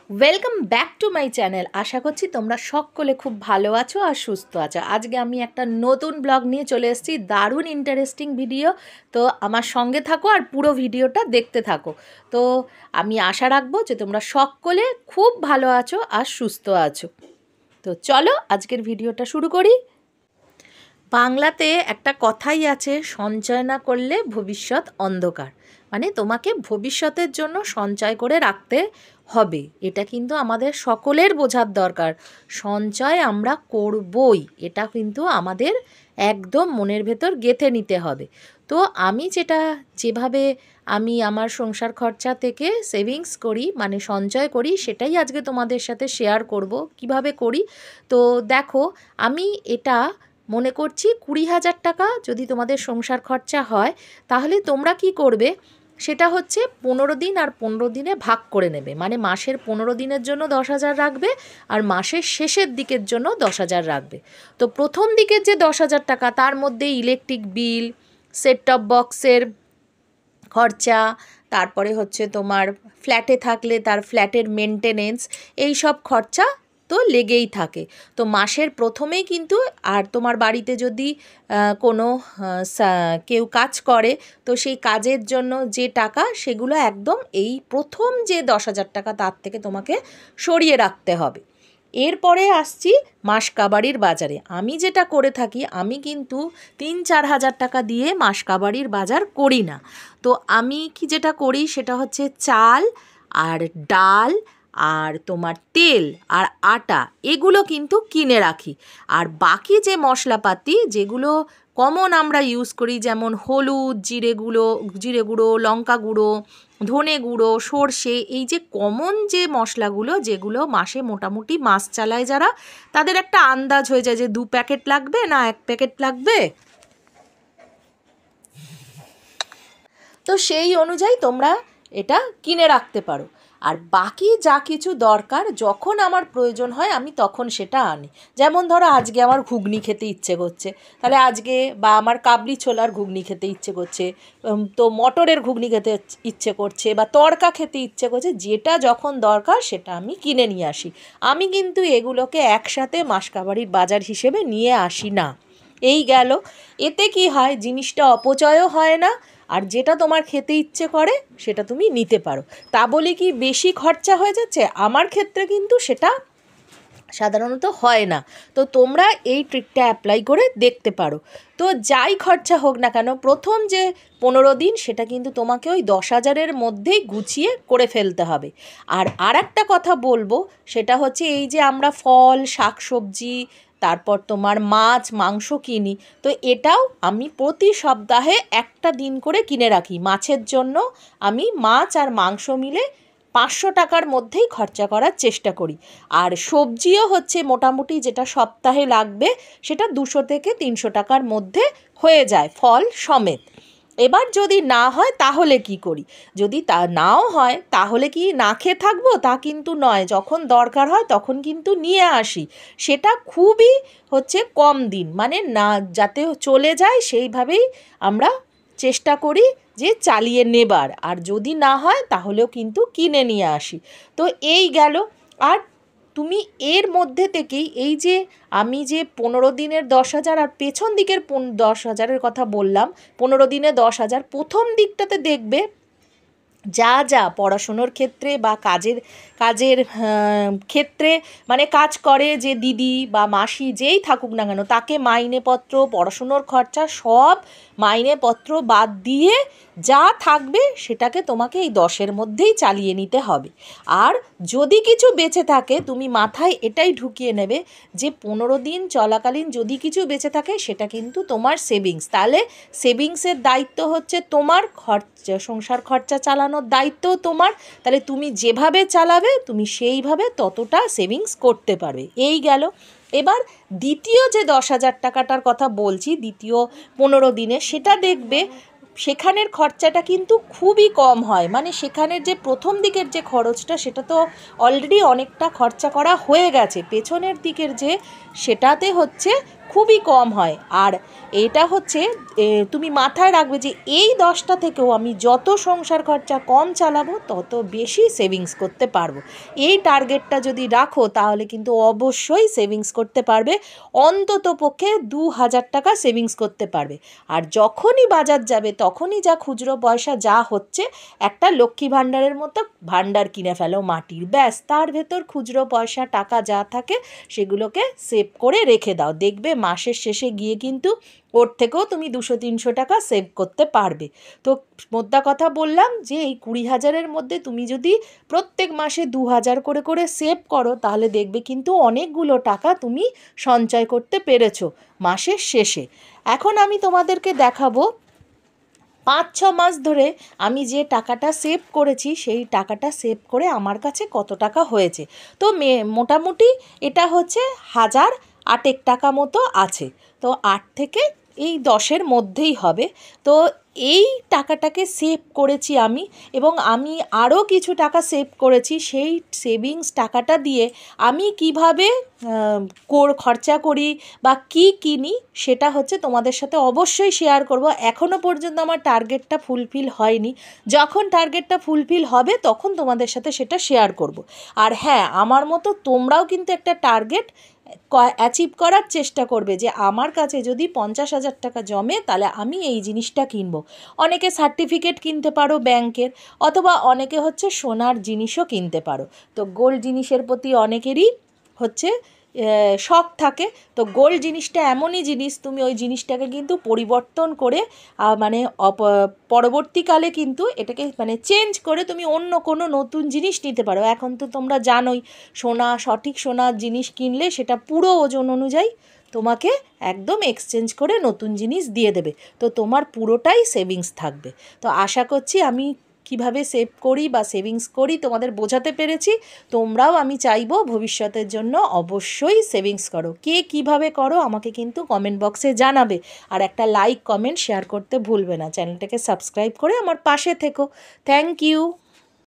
Welcome back to my channel. আশা করছি তোমরা সকলে খুব ভালো আছো আর সুস্থ আছো। আজকে আমি একটা নতুন ব্লগ নিয়ে চলে এসেছি, দারুণ ইন্টারেস্টিং ভিডিও। তো আমার সঙ্গে থাকো আর পুরো ভিডিওটা দেখতে থাকো। তো আমি আশা রাখবো যে তোমরা সকলে খুব ভালো আছো আর সুস্থ আছো। তো চলো আজকের ভিডিওটা শুরু করি। বাংলাতে একটা কথাই আছে, সঞ্চয় না করলে ভবিষ্যৎ অন্ধকার। মানে তোমাকে ভবিষ্যতের জন্য সঞ্চয় করে রাখতে হবে, এটা কিন্তু আমাদের সকলের বোঝার দরকার। সঞ্চয় আমরা করবই, এটা কিন্তু আমাদের একদম মনের ভেতর গেঁথে নিতে হবে। তো আমি যেভাবে আমি আমার সংসার খরচা থেকে সেভিংস করি, মানে সঞ্চয় করি, সেটাই আজকে তোমাদের সাথে শেয়ার করব কিভাবে করি। তো দেখো, আমি এটা মনে করছি 20,000 টাকা যদি তোমাদের সংসার খরচা হয়, তাহলে তোমরা কি করবে, সেটা হচ্ছে 15 দিন আর 15 দিনে ভাগ করে নেবে। মানে মাসের 15 দিনের জন্য 10,000 রাখবে আর মাসের শেষের দিকের জন্য 10,000 রাখবে। তো প্রথম দিকের যে 10,000 টাকা, তার মধ্যে ইলেকট্রিক বিল, সেট টপ বক্সের খরচা, তারপরে হচ্ছে তোমার ফ্ল্যাটে থাকলে তার ফ্ল্যাটের মেনটেনেন্স, এই সব খরচা তো লেগেই থাকে। তো মাসের প্রথমেই কিন্তু, আর তোমার বাড়িতে যদি কোনো কেউ কাজ করে, তো সেই কাজের জন্য যে টাকা, সেগুলো একদম এই প্রথম যে 10,000 টাকা তার থেকে তোমাকে সরিয়ে রাখতে হবে। এরপরে আসছি মাসকাবারির বাজারে। আমি যেটা করে থাকি, আমি কিন্তু 3-4 হাজার টাকা দিয়ে মাসকাবারির বাজার করি না। তো আমি যেটা করি সেটা হচ্ছে চাল আর ডাল আর তোমার তেল আর আটা, এগুলো কিন্তু কিনে রাখি। আর বাকি যে মশলাপাতি যেগুলো কমন আমরা ইউজ করি, যেমন হলুদ, জিরে গুঁড়ো, লঙ্কা গুঁড়ো, ধনে গুঁড়ো, সর্ষে, এই যে কমন যে মশলাগুলো, যেগুলো মাসে মোটামুটি মাস চালায় যারা, তাদের একটা আন্দাজ হয়ে যায় যে 2 প্যাকেট লাগবে না 1 প্যাকেট লাগবে। তো সেই অনুযায়ী তোমরা এটা কিনে রাখতে পারো। আর বাকি যা কিছু দরকার, যখন আমার প্রয়োজন হয় আমি তখন সেটা আনি। যেমন ধরো আজকে আমার ঘুগনি খেতে ইচ্ছে করছে, তাহলে আজকে, বা আমার কাবলি ছোলার ঘুগনি খেতে ইচ্ছে করছে, তো মটরের ঘুগনি খেতে ইচ্ছে করছে, বা তড়কা খেতে ইচ্ছে করছে, যেটা যখন দরকার সেটা আমি কিনে নিয়ে আসি। আমি কিন্তু এগুলোকে একসাথে মাসকাবারির বাজার হিসেবে নিয়ে আসি না। এই গেল। এতে কি হয়, জিনিসটা অপচয়ও হয় না, আর যেটা তোমার খেতে ইচ্ছে করে সেটা তুমি নিতে পারো। তা বলে কি বেশি খরচা হয়ে যাচ্ছে? আমার ক্ষেত্রে কিন্তু সেটা সাধারণত হয় না। তো তোমরা এই ট্রিকটা অ্যাপ্লাই করে দেখতে পারো। তো যাই খরচা হোক না কেন, প্রথম যে 15 দিন সেটা কিন্তু তোমাকে ওই 10,000-এর মধ্যেই গুছিয়ে করে ফেলতে হবে। আর একটা কথা বলবো, সেটা হচ্ছে এই যে আমরা ফল, শাকসবজি, তারপর তোমার মাছ, মাংস কিনি, তো এটাও আমি প্রতি সপ্তাহে একটা দিন করে কিনে রাখি। মাছের জন্য আমি মাছ আর মাংস মিলে 500 টাকার মধ্যেই খরচা করার চেষ্টা করি। আর সবজিও হচ্ছে মোটামুটি যেটা সপ্তাহে লাগবে সেটা 200 থেকে 300 টাকার মধ্যে হয়ে যায়, ফল সমেত। এবার যদি না হয় তাহলে কি করি, যদি তা নাও হয় তাহলে কি না খেয়ে থাকবো? তা কিন্তু নয়, যখন দরকার হয় তখন কিন্তু নিয়ে আসি। সেটা খুবই হচ্ছে কম দিন, মানে না যাতে চলে যায় সেইভাবেই আমরা চেষ্টা করি যে চালিয়ে নেবার। আর যদি না হয় তাহলেও কিন্তু কিনে নিয়ে আসি। তো এই গেল। আর তুমি এর মধ্যে থেকেই এই যে আমি যে 15 দিনের 10,000 আর পেছন দিকের 10,000-এর কথা বললাম, 15 দিনে 10,000, প্রথম দিকটাতে দেখবে যা যা পড়াশুনোর ক্ষেত্রে বা কাজের কাজের ক্ষেত্রে, মানে কাজ করে যে দিদি বা মাসি যেই থাকুক না কেন, তাকে মাইনেপত্র, পড়াশুনোর খরচা সব মাইনেপত্র বাদ দিয়ে যা থাকবে সেটাকে তোমাকে এই 10-এর মধ্যেই চালিয়ে নিতে হবে। আর যদি কিছু বেঁচে থাকে, তুমি মাথায় এটাই ঢুকিয়ে নেবে যে 15 দিন চলাকালীন যদি কিছু বেঁচে থাকে সেটা কিন্তু তোমার সেভিংস। তাহলে সেভিংসের দায়িত্ব হচ্ছে তোমার, সংসার খরচা চালানোর দায়িত্বও তোমার। তাহলে তুমি যেভাবে চালাবে তুমি সেইভাবে ততটা সেভিংস করতে পারবে। এই গেল। এবার দ্বিতীয় যে 10,000 টাকাটার কথা বলছি, দ্বিতীয় 15 দিনে, সেটা দেখবে সেখানের খরচাটা কিন্তু খুবই কম হয়। মানে সেখানের যে প্রথম দিকের যে খরচটা, সেটা তো অলরেডি অনেকটা খরচা করা হয়ে গেছে। পেছনের দিকের যে, সেটাতে হচ্ছে খুবই কম হয়। আর এটা হচ্ছে তুমি মাথায় রাখবে যে এই 10টা থেকেও আমি যত সংসার খরচা কম চালাবো তত বেশি সেভিংস করতে পারবো। এই টার্গেটটা যদি রাখো তাহলে কিন্তু অবশ্যই সেভিংস করতে পারবে, অন্তত পক্ষে 2000 টাকা সেভিংস করতে পারবে। আর যখনই বাজার যাবে তখনই যা খুচরো পয়সা যা হচ্ছে একটা লক্ষ্মী ভাণ্ডারের মতো ভাণ্ডার কিনে ফেলো মাটির, ব্যাস তার ভেতর খুচরো পয়সা টাকা যা থাকে সেগুলোকে সেভ করে রেখে দাও, দেখবে মাসের শেষে গিয়ে কিন্তু ওর থেকেও তুমি 200-300 টাকা সেভ করতে পারবে। তো মোদ্দা কথা বললাম যে এই 20,000-এর মধ্যে তুমি যদি প্রত্যেক মাসে 2000 করে করে সেভ করো তাহলে দেখবে কিন্তু অনেকগুলো টাকা তুমি সঞ্চয় করতে পেরেছো মাসের শেষে। এখন আমি তোমাদেরকে দেখাবো 5-6 মাস ধরে আমি যে টাকাটা সেভ করেছি সেই টাকাটা সেভ করে আমার কাছে কত টাকা হয়েছে। তো মোটামুটি এটা হচ্ছে 1008 টাকা মতো আছে। তো 8 থেকে এই 10-এর মধ্যেই হবে। তো এই টাকাটাকে সেভ করেছি আমি, এবং আমি আরও কিছু টাকা সেভ করেছি। সেই সেভিংস টাকাটা দিয়ে আমি কিভাবে খরচা করি বা কি কিনি সেটা হচ্ছে তোমাদের সাথে অবশ্যই শেয়ার করব। এখনও পর্যন্ত আমার টার্গেটটা ফুলফিল হয়নি, যখন টার্গেটটা ফুলফিল হবে তখন তোমাদের সাথে সেটা শেয়ার করব। আর হ্যাঁ, আমার মতো তোমরাও কিন্তু একটা টার্গেট অ্যাচিভ করার চেষ্টা করবে যে আমার কাছে যদি 50,000 টাকা জমে তাহলে আমি এই জিনিসটা কিনবো। অনেকে সার্টিফিকেট কিনতে পারো ব্যাংকের, অথবা অনেকে হচ্ছে সোনার জিনিসও কিনতে পারো। তো গোল্ড জিনিসের প্রতি অনেকেরই হচ্ছে শখ থাকে। তো গোল্ড জিনিসটা এমনই জিনিস, তুমি ওই জিনিসটাকে কিন্তু পরিবর্তন করে মানে পরবর্তীকালে কিন্তু এটাকে মানে চেঞ্জ করে তুমি অন্য কোনো নতুন জিনিস নিতে পারো। এখন তো তোমরা জানোই সঠিক সোনার জিনিস কিনলে সেটা পুরো ওজন অনুযায়ী তোমাকে একদম এক্সচেঞ্জ করে নতুন জিনিস দিয়ে দেবে। তো তোমার পুরোটাই সেভিংস থাকবে। তো আশা করছি আমি কিভাবে সেভ করি বা সেভিংস করি তোমাদের বোঝাতে পেরেছি। তোমরাও আমি চাইবো ভবিষ্যতের জন্য অবশ্যই সেভিংস করো। কে কিভাবে করো আমাকে কিন্তু কমেন্ট বক্সে জানাবে। আর একটা লাইক, কমেন্ট, শেয়ার করতে ভুলবে না। চ্যানেলটাকে সাবস্ক্রাইব করে আমার পাশে থেকো। Thank you.